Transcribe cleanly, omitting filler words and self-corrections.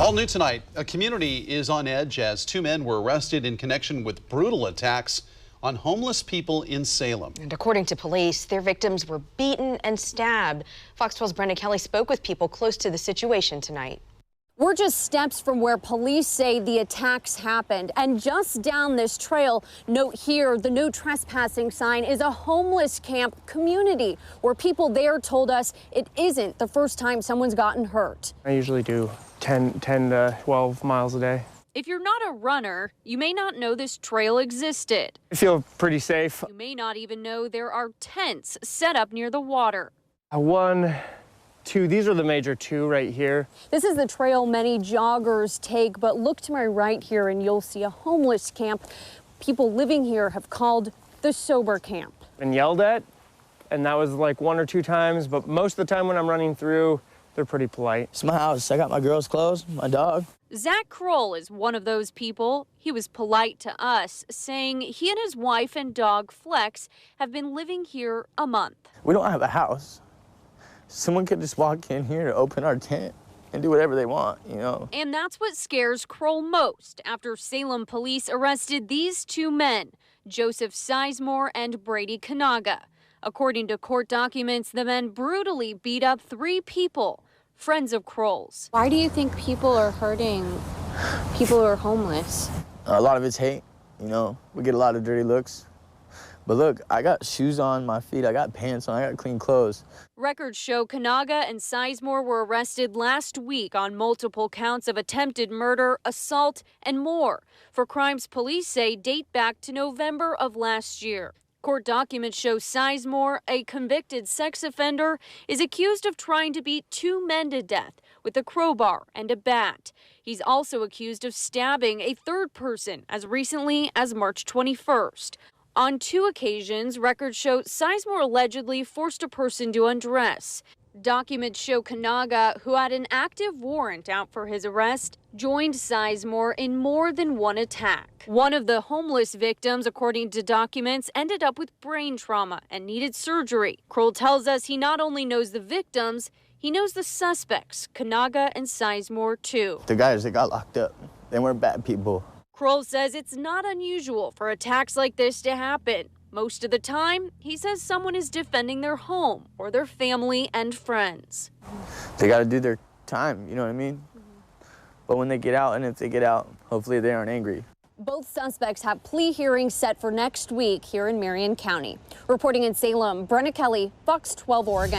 All new tonight, a community is on edge as two men were arrested in connection with brutal attacks on homeless people in Salem. And according to police, their victims were beaten and stabbed. Fox 12's Brenda Kelly spoke with people close to the situation tonight. We're just steps from where police say the attacks happened. And just down this trail, note here, the no trespassing sign is a homeless camp community where people there told us it isn't the first time someone's gotten hurt. I usually do 10 to 12 miles a day. If you're not a runner, you may not know this trail existed. I feel pretty safe. You may not even know there are tents set up near the water. One, two, these are the major two right here. This is the trail many joggers take, but look to my right here and you'll see a homeless camp. People living here have called the sober camp. Been yelled at, and that was like 1 or 2 times, but most of the time when I'm running through, they're pretty polite. It's my house. I got my girl's clothes, my dog. Zach Kroll is one of those people. He was polite to us, saying he and his wife and dog Flex have been living here a month. We don't have a house. Someone could just walk in here, open our tent, and do whatever they want, you know. And that's what scares Kroll most after Salem police arrested these two men, Joseph Sizemore and Brady Kanaga. According to court documents, the men brutally beat up 3 people, friends of Kroll's. Why do you think people are hurting people who are homeless? A lot of it's hate, you know. We get a lot of dirty looks. But look, I got shoes on my feet, I got pants on, I got clean clothes. Records show Kanaga and Sizemore were arrested last week on multiple counts of attempted murder, assault, and more for crimes police say date back to November of last year. Court documents show Sizemore, a convicted sex offender, is accused of trying to beat 2 men to death with a crowbar and a bat. He's also accused of stabbing a 3rd person as recently as March 21st. On 2 occasions, records show Sizemore allegedly forced a person to undress. Documents show Kanaga, who had an active warrant out for his arrest, joined Sizemore in more than one attack. One of the homeless victims, according to documents, ended up with brain trauma and needed surgery. Kroll tells us he not only knows the victims, he knows the suspects, Kanaga and Sizemore too. The guys that got locked up, they weren't bad people. Kroll says it's not unusual for attacks like this to happen. Most of the time, he says someone is defending their home or their family and friends. They got to do their time, you know what I mean? But when they get out, and if they get out, hopefully they aren't angry. Both suspects have plea hearings set for next week here in Marion County. Reporting in Salem, Brenda Kelly, Fox 12 Oregon.